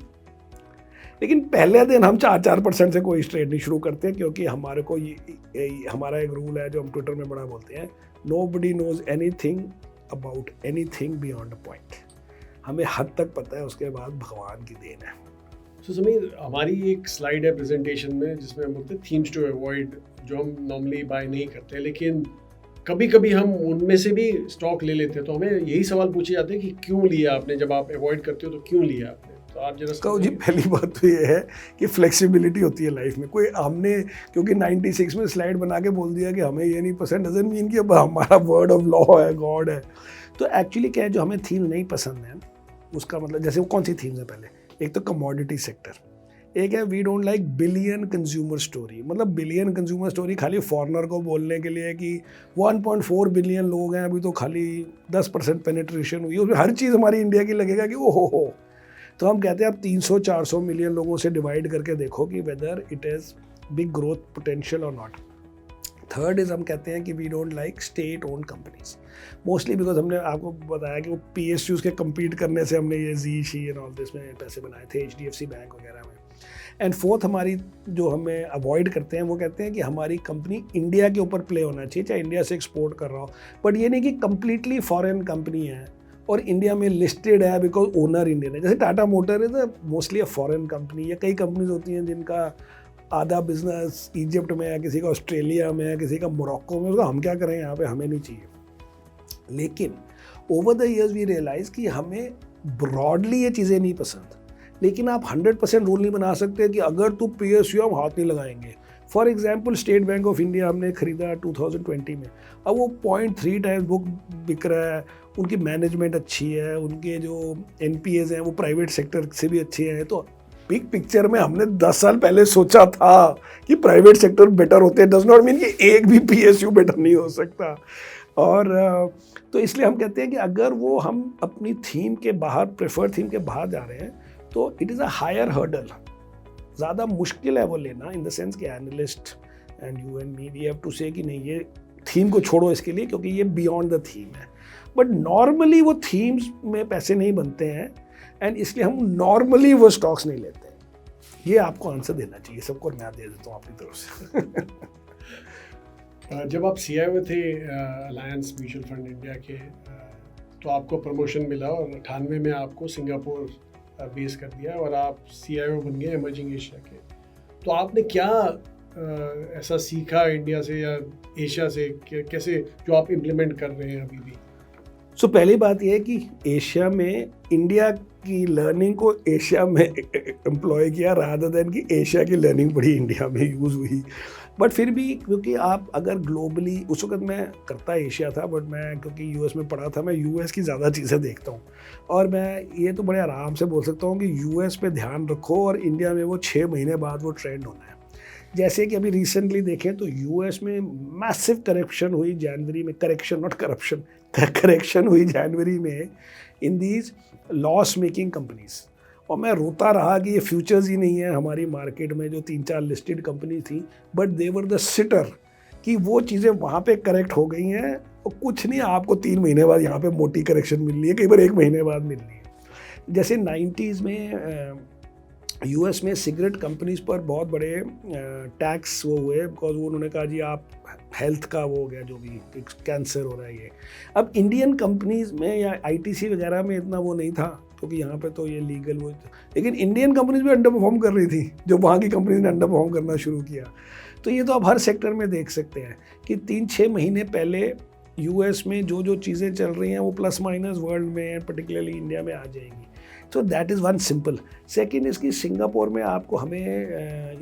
लेकिन पहले दिन हम 4% से कोई ट्रेड नहीं शुरू करते, क्योंकि हमारे को हमारा एक रूल है जो हम ट्विटर में बड़ा बोलते हैं, nobody knows anything about anything beyond a point. हमें हद तक पता है, उसके बाद भगवान की देन है। सो समीर, हमारी एक स्लाइड है प्रेजेंटेशन में जिसमें हम बोलते हैं थीम्स टू अवॉइड, जो हम नॉर्मली बाय नहीं करते, लेकिन कभी कभी हम उनमें से भी स्टॉक ले लेते हैं। तो हमें यही सवाल पूछे जाते हैं कि क्यों लिया आपने, जब आप अवॉइड करते हो तो क्यों लिया आपने। तो आप जरा कहो जी, पहली बात तो ये है कि फ्लेक्सिबिलिटी होती है लाइफ में। कोई हमने क्योंकि 96 में स्लाइड बना के बोल दिया कि हमें ये नहीं पसंद, डजंट मीन कि अब हमारा वर्ड ऑफ लॉ है, गॉड है। तो एक्चुअली क्या है, जो हमें थीम नहीं पसंद है उसका मतलब, जैसे वो कौन सी थीम्स है, पहले एक तो कमोडिटी सेक्टर, एक है we don't like billion consumer story. मतलब बिलियन कंज्यूमर स्टोरी खाली फॉरेनर को बोलने के लिए कि 1.4 बिलियन लोग हैं, अभी तो खाली 10% पेनिट्रेशन हुई, उसमें हर चीज़ हमारी इंडिया की लगेगा कि ओ हो। तो हम कहते हैं आप 300-400 मिलियन लोगों से डिवाइड करके देखो कि whether it is big growth potential और नॉट। थर्ड इज हम कहते हैं कि we don't like state owned companies, mostly because हमने आपको बताया कि वो PSUs के कम्पीट करने से हमने ये जी शी एंड ऑल दिस में पैसे बनाए थे, HDFC बैंक वगैरह में। एंड फोर्थ हमारी जो हमें अवॉइड करते हैं, वो कहते हैं कि हमारी कंपनी इंडिया के ऊपर प्ले होना चाहिए, चाहे इंडिया से एक्सपोर्ट कर रहा हो, बट ये नहीं कि कम्प्लीटली फॉरेन कंपनी है और इंडिया में लिस्टेड है बिकॉज ओनर इंडियन है। जैसे Tata motor is mostly a foreign company, या कई कंपनीज होती हैं जिनका आधा बिजनेस इजिप्ट में है, किसी का ऑस्ट्रेलिया में है, किसी का मोरक्को में, उसका हम क्या करें यहाँ पे, हमें नहीं चाहिए। लेकिन over the years we realise कि हमें ब्रॉडली ये चीज़ें नहीं पसंद, लेकिन आप 100% रूल नहीं बना सकते कि अगर तू PSU हम हाथ नहीं लगाएंगे। For example state bank of India हमने खरीदा 2020 में, अब वो 0.3 टाइम्स बुक बिक रहा है, उनकी मैनेजमेंट अच्छी है, उनके जो NPAs हैं वो प्राइवेट सेक्टर से भी अच्छे हैं। तो बिग पिक्चर में हमने 10 साल पहले सोचा था कि प्राइवेट सेक्टर बेटर होते हैं, डज नॉट मीन कि एक भी PSU बेटर नहीं हो सकता। और तो इसलिए हम कहते हैं कि अगर वो हम अपनी थीम के बाहर, प्रेफर्ड थीम के बाहर जा रहे हैं, तो it is a higher hurdle, ज़्यादा मुश्किल है वो लेना, इन द सेंस कि analyst and you and me we have to say कि नहीं, ये थीम को छोड़ो इसके लिए, क्योंकि ये बियॉन्ड द थीम है। बट नॉर्मली वो थीम्स में पैसे नहीं बनते हैं, एंड इसलिए हम नॉर्मली वो स्टॉक्स नहीं लेते हैं। ये आपको आंसर देना चाहिए सबको, मैं दे देता हूँ अपनी तरफ से। जब आप CIO थे अलायंस म्यूचुअल फंड इंडिया के, तो आपको प्रमोशन मिला और 98 में आपको सिंगापुर बेस कर दिया और आप CIO बन गए इमर्जिंग एशिया के। तो आपने क्या ऐसा सीखा इंडिया से या एशिया से, कैसे जो आप इम्प्लीमेंट कर रहे हैं अभी भी? सो पहली बात यह है कि एशिया में इंडिया की लर्निंग को एशिया में एम्प्लॉय किया, रादर देन कि एशिया की लर्निंग बड़ी इंडिया में यूज़ हुई। बट फिर भी क्योंकि आप अगर ग्लोबली, उस वक्त मैं करता एशिया था, बट मैं क्योंकि US में पढ़ा था, मैं US की ज़्यादा चीज़ें देखता हूँ, और मैं ये तो बड़े आराम से बोल सकता हूँ कि US पे ध्यान रखो और इंडिया में वो 6 महीने बाद वो ट्रेंड होना है। जैसे कि अभी रिसेंटली देखें तो US में मैसिव करेक्शन हुई जनवरी में, करेक्शन नॉट करप्शन, करेक्शन हुई जनवरी में in these loss making companies, और मैं रोता रहा कि ये फ्यूचर्स ही नहीं है हमारी मार्केट में, जो 3-4 लिस्टेड कंपनी थी, बट दे वर द सिटर कि वो चीज़ें वहाँ पे करेक्ट हो गई हैं। और कुछ नहीं, आपको 3 महीने बाद यहाँ पे मोटी करेक्शन मिल रही है, कई बार 1 महीने बाद मिल रही है। जैसे 90s में यूएस में सिगरेट कंपनीज पर बहुत बड़े टैक्स वो हुए, बिकॉज वो उन्होंने कहा जी आप हेल्थ का वो हो गया, जो भी कैंसर हो रहा है ये। अब इंडियन कंपनीज में या आईटीसी वगैरह में इतना वो नहीं था, क्योंकि यहाँ पे तो ये लीगल वो, लेकिन इंडियन कंपनीज भी अंडर परफॉर्म कर रही थी, जो वहाँ की कंपनीज ने अंडर परफॉर्म करना शुरू किया। तो ये तो आप हर सेक्टर में देख सकते हैं कि 3-6 महीने पहले यूएस में जो जो चीज़ें चल रही हैं वो प्लस माइनस वर्ल्ड में, पर्टिकुलरली इंडिया में आ जाएंगी। तो that is one simple. Second इसकी सिंगापुर में आपको हमें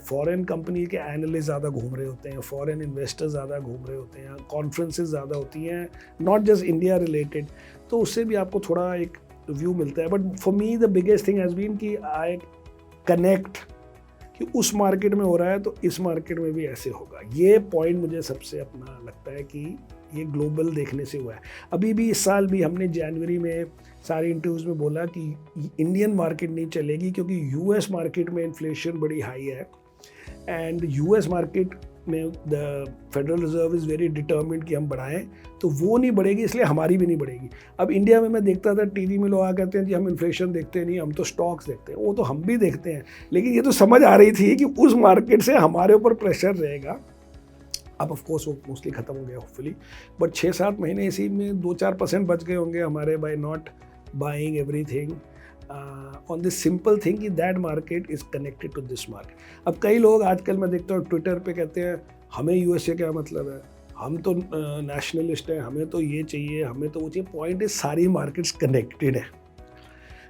फॉरेन कंपनी के एनालिस्ट ज़्यादा घूम रहे होते हैं, फॉरेन इन्वेस्टर्स ज़्यादा घूम रहे होते हैं, कॉन्फ्रेंसेस ज़्यादा होती हैं, नॉट जस्ट इंडिया रिलेटेड, तो उससे भी आपको थोड़ा एक व्यू मिलता है। But for me the biggest thing has been कि आई कनेक्ट कि उस मार्केट में हो रहा है तो इस मार्केट में भी ऐसे होगा। ये पॉइंट मुझे सबसे अपना लगता है कि ये ग्लोबल देखने से हुआ है। अभी भी इस साल भी हमने जनवरी में सारे इंटरव्यूज़ में बोला कि इंडियन मार्केट नहीं चलेगी, क्योंकि यूएस मार्केट में इन्फ्लेशन बड़ी हाई है एंड यूएस मार्केट में the federal reserve is very determined कि हम बढ़ाएं, तो वो नहीं बढ़ेगी, इसलिए हमारी भी नहीं बढ़ेगी। अब इंडिया में मैं देखता था टीवी में लोग कहते हैं कि हम इन्फ्लेशन देखते नहीं, हम तो स्टॉक्स देखते हैं। वो तो हम भी देखते हैं, लेकिन ये तो समझ आ रही थी कि उस मार्केट से हमारे ऊपर प्रेशर रहेगा। अब ऑफ कोर्स वो मोस्टली ख़त्म हो गया होपफुली, बट 6-7 महीने इसी में 2-4% बच गए होंगे हमारे by not buying everything on this simple thing कि that market is connected to this market. अब कई लोग आजकल मैं देखता हूँ ट्विटर पे कहते हैं हमें यूएस से क्या मतलब है, हम तो नेशनलिस्ट हैं, हमें तो ये चाहिए, हमें तो वो चाहिए। पॉइंट इज सारी मार्केट्स कनेक्टेड है।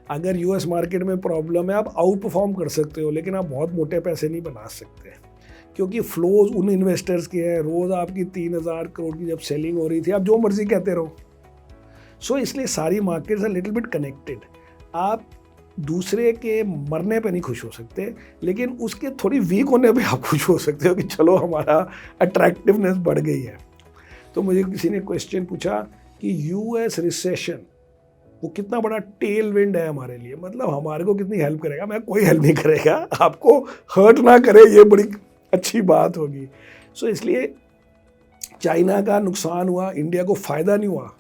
अगर यूएस मार्केट में प्रॉब्लम है, आप आउट परफॉर्म कर सकते हो, लेकिन आप बहुत मोटे पैसे नहीं बना सकते, क्योंकि फ्लोज उन इन्वेस्टर्स के हैं। रोज़ आपकी 3,000 करोड़ की जब सेलिंग हो रही थी, आप जो मर्जी कहते रहो। सो इसलिए सारी markets are little bit connected. आप दूसरे के मरने पे नहीं खुश हो सकते, लेकिन उसके थोड़ी वीक होने पे आप खुश हो सकते हो कि चलो हमारा अट्रैक्टिवनेस बढ़ गई है। तो मुझे किसी ने क्वेश्चन पूछा कि यूएस रिसेशन वो कितना बड़ा टेल विंड है हमारे लिए, मतलब हमारे को कितनी हेल्प करेगा। मैं कोई हेल्प नहीं करेगा, आपको हर्ट ना करे ये बड़ी अच्छी बात होगी। सो इसलिए चाइना का नुकसान हुआ, इंडिया को फ़ायदा नहीं हुआ।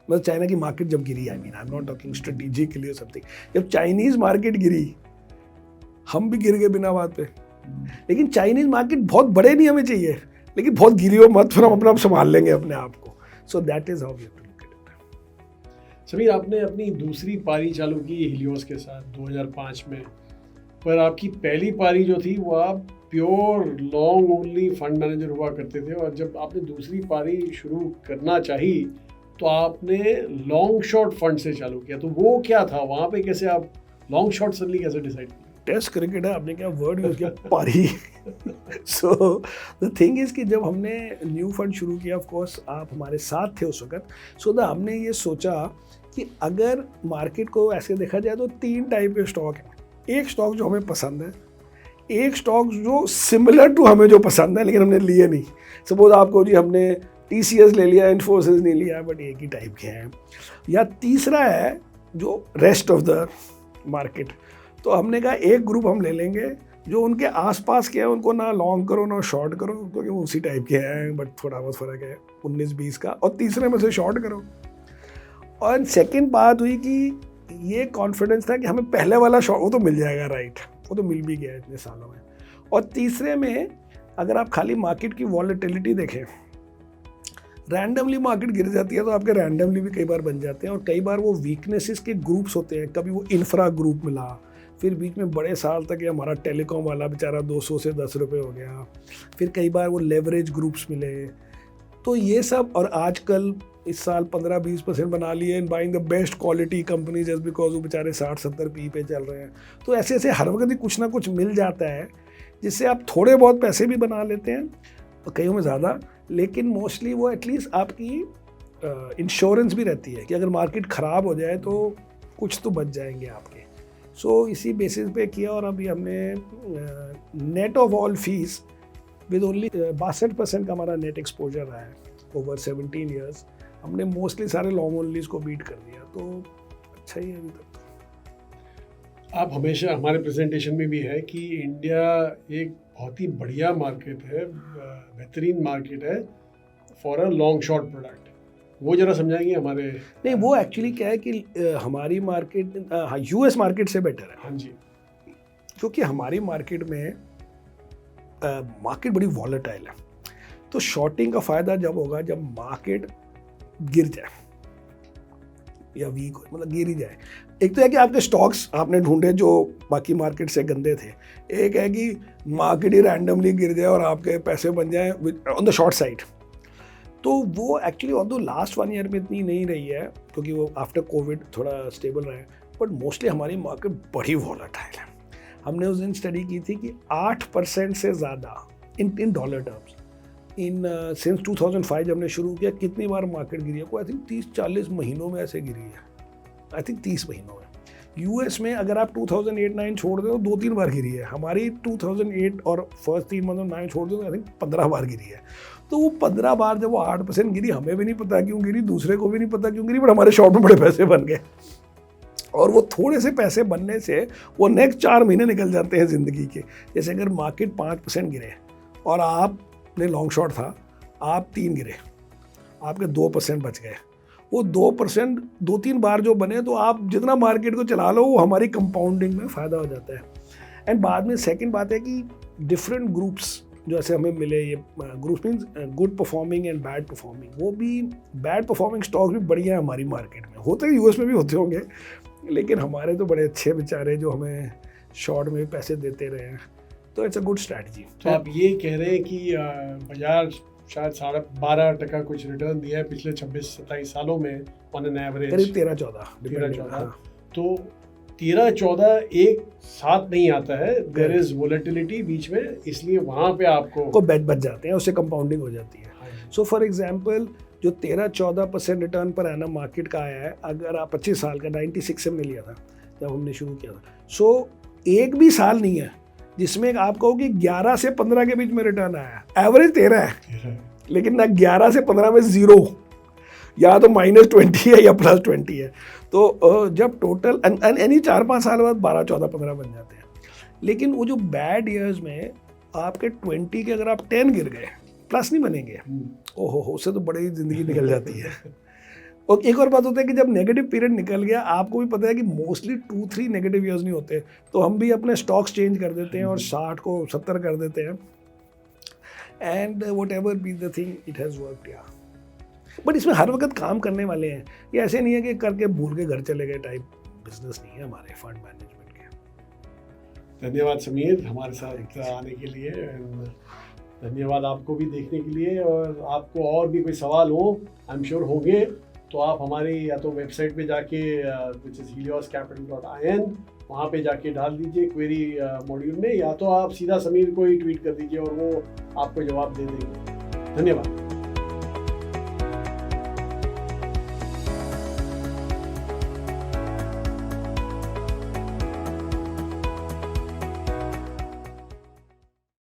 मतलब चाइना की मार्केट जब गिरी, I am not talking strategically और समथिंग, जब चाइनीज़ मार्केट गिरी हम भी गिर गए बिना बात पे। लेकिन चाइनीज़ मार्केट बहुत बड़े नहीं हमें चाहिए, लेकिन बहुत गिरी हो मत, फिर हम अपना संभाल लेंगे अपने आप को। So that is how we have to look at it. Sameer, आपने अपनी दूसरी पारी चालू की हिलियोस के साथ 2005 में, पर आपकी पहली पारी जो थी वो आप pure long only fund manager हुआ करते थे, और जब आपने दूसरी पारी शुरू करना चाहिए तो आपने लॉन्ग शॉट फंड से चालू किया। तो वो क्या था वहाँ पे, कैसे आप लॉन्ग शॉट सडनली कैसे डिसाइड किया? टेस्ट क्रिकेट है, आपने क्या वर्ड यूज़ किया, पारी। सो द थिंग इज़ कि जब हमने न्यू फंड शुरू किया, ऑफ कोर्स आप हमारे साथ थे उस वक्त, सो हमने ये सोचा कि अगर मार्केट को ऐसे देखा जाए तो 3 टाइप के स्टॉक हैं। एक स्टॉक जो हमें पसंद है, एक स्टॉक जो सिमिलर टू हमें जो पसंद है लेकिन हमने लिए नहीं। सपोज आपको जी हमने TCS ले लिया, इन्फोसिस नहीं लिया, बट एक ही टाइप के हैं। या तीसरा है जो रेस्ट ऑफ द मार्केट, तो हमने कहा एक ग्रुप हम ले लेंगे जो उनके आसपास के हैं, उनको ना लॉन्ग करो ना शॉर्ट करो, क्योंकि वो उसी टाइप के हैं, बट थोड़ा बहुत फ़र्क है 19-20 का, और तीसरे में से शॉर्ट करो। और सेकंड बात हुई कि ये कॉन्फिडेंस था कि हमें पहले वाला शॉर्ट वो तो मिल जाएगा, राइट, वो तो मिल भी गया इतने सालों में। और तीसरे में अगर आप खाली मार्केट की वॉलेटिलिटी देखें, रैंडमली मार्केट गिर जाती है तो आपके रैंडमली भी कई बार बन जाते हैं, और कई बार वो वीकनेसेस के ग्रुप्स होते हैं। कभी वो इंफ्रा ग्रुप मिला, फिर बीच में बड़े साल तक ये हमारा टेलीकॉम वाला बेचारा 200 से 10 रुपये हो गया, फिर कई बार वो लेवरेज ग्रुप्स मिले। तो ये सब, और आजकल इस साल 15-20% बना लिए in buying the best quality company just because वो बेचारे 60-70 पी पे चल रहे हैं। तो ऐसे ऐसे हर वक्त ही कुछ ना कुछ मिल जाता है जिससे आप थोड़े बहुत पैसे भी बना लेते हैं, और कईयों में ज़्यादा, लेकिन मोस्टली वो एटलीस्ट आपकी इंश्योरेंस भी रहती है कि अगर मार्केट ख़राब हो जाए तो कुछ तो बच जाएंगे आपके। सो इसी बेसिस पे किया, और अभी हमने net of all fees with only 62% का हमारा नेट एक्सपोजर रहा है ओवर 17 ईयर्स। हमने मोस्टली सारे लॉन्ग ओनलीज को बीट कर दिया, तो अच्छा ही है अभी तक। आप हमेशा हमारे प्रेजेंटेशन में भी है कि इंडिया एक बहुत ही बढ़िया मार्केट है, बेहतरीन मार्केट है for a long short product. वो जरा समझाएंगे हमारे। नहीं, वो एक्चुअली क्या है कि हमारी मार्केट यूएस मार्केट से बेटर है। हाँ जी। क्योंकि हमारी मार्केट में मार्केट बड़ी वॉलेटाइल है। तो शॉर्टिंग का फ़ायदा जब होगा जब मार्केट गिर जाए या वीक हो, मतलब गिर ही जाए। एक तो है कि आपके स्टॉक्स आपने ढूंढे जो बाकी मार्केट से गंदे थे, एक है कि मार्केट ही रैंडमली गिर जाए और आपके पैसे बन जाए ऑन द शॉर्ट साइड। तो वो actually on the last 1 year में इतनी नहीं रही है क्योंकि वो आफ्टर कोविड थोड़ा स्टेबल रहा है, बट मोस्टली हमारी मार्केट बड़ी वॉलेटाइल है। हमने उस दिन स्टडी की थी कि 8% से ज़्यादा in dollar terms in since 2005 जब हमने शुरू किया, कितनी बार मार्केट गिरी है? कोई आई थिंक 30-40 महीनों में ऐसे गिरी है, आई थिंक 30 महीनों में। यूएस में अगर आप 2008-9 छोड़ दो तो 2-3 बार गिरी है। हमारी 2008 और फर्स्ट 3 मंथ 9 छोड़ दो तो आई थिंक 15 बार गिरी है। तो वो 15 बार जब वो 8% गिरी, हमें भी नहीं पता क्यों गिरी, दूसरे को भी नहीं पता क्यों गिरी, बट हमारे शॉर्ट में बड़े पैसे बन गए। और वो थोड़े से पैसे बनने से वो नेक्स्ट 4 महीने निकल जाते हैं ज़िंदगी के। जैसे अगर मार्केट 5% गिरे और आपने लॉन्ग शॉर्ट था, आप 3 गिरे, आपके 2% बच गए। वो 2% 2-3 बार जो बने, तो आप जितना मार्केट को चला लो वो हमारी कंपाउंडिंग में फ़ायदा हो जाता है। एंड बाद में सेकंड बात है कि डिफरेंट ग्रुप्स जो ऐसे हमें मिले, ये groups means good performing and bad performing, वो भी बैड परफॉर्मिंग स्टॉक्स भी बढ़िया है हमारी मार्केट में। होते यूएस में भी होते होंगे, लेकिन हमारे तो बड़े अच्छे बेचारे जो हमें शॉर्ट में पैसे देते रहे हैं। तो इट्स अ गुड स्ट्रैटेजी। तो आप ये कह रहे हैं कि बाजार शायद 12.5% कुछ रिटर्न दिया है पिछले 26-27 सालों में ऑन एन एवरेज, करीब 13-14। तो 13-14 एक साथ नहीं आता है, देयर इज वोलेटिलिटी बीच में, इसलिए वहाँ पे आपको बेच बच जाते हैं, उससे कंपाउंडिंग हो जाती है। सो फॉर एग्जांपल जो 13-14% रिटर्न पर एनम मार्केट का आया है, अगर आप 25 साल का 96 से हमने लिया था जब हमने शुरू किया था, सो एक भी साल नहीं है जिसमें आप कहो कि 11 से 15 के बीच में रिटर्न आया है। एवरेज 13 है, लेकिन ना 11 से 15 में 0, या तो -20 है या +20 है। तो जब टोटल यानी 4-5 साल बाद 12, 14, 15 बन जाते हैं। लेकिन वो जो बैड ईयर्स में आपके 20 के अगर आप 10 गिर गए, प्लस नहीं बनेंगे, ओहो उससे तो बड़ी ज़िंदगी निकल जाती है। और एक और बात होता है कि जब नेगेटिव पीरियड निकल गया, आपको भी पता है कि मोस्टली 2-3 नेगेटिव ईयर्स नहीं होते, तो हम भी अपने स्टॉक्स चेंज कर देते हैं और 60 को 70 कर देते हैं। And what ever be the thing, it has worked. या बट इसमें हर वक्त काम करने वाले हैं, ये ऐसे नहीं है कि करके भूल के घर चले गए टाइप बिजनेस नहीं है हमारे फंड मैनेजमेंट के। धन्यवाद समीर हमारे साथ आने के लिए, धन्यवाद आपको भी देखने के लिए। और आपको और भी कोई सवाल हो, आई एम श्योर होंगे, तो आप हमारी या तो वेबसाइट पे जाके विच इज़ helioscapital.in, वहाँ पे जाके डाल दीजिए क्वेरी मॉड्यूल में, या तो आप सीधा समीर को ही ट्वीट कर दीजिए और वो आपको जवाब दे देंगे। धन्यवाद।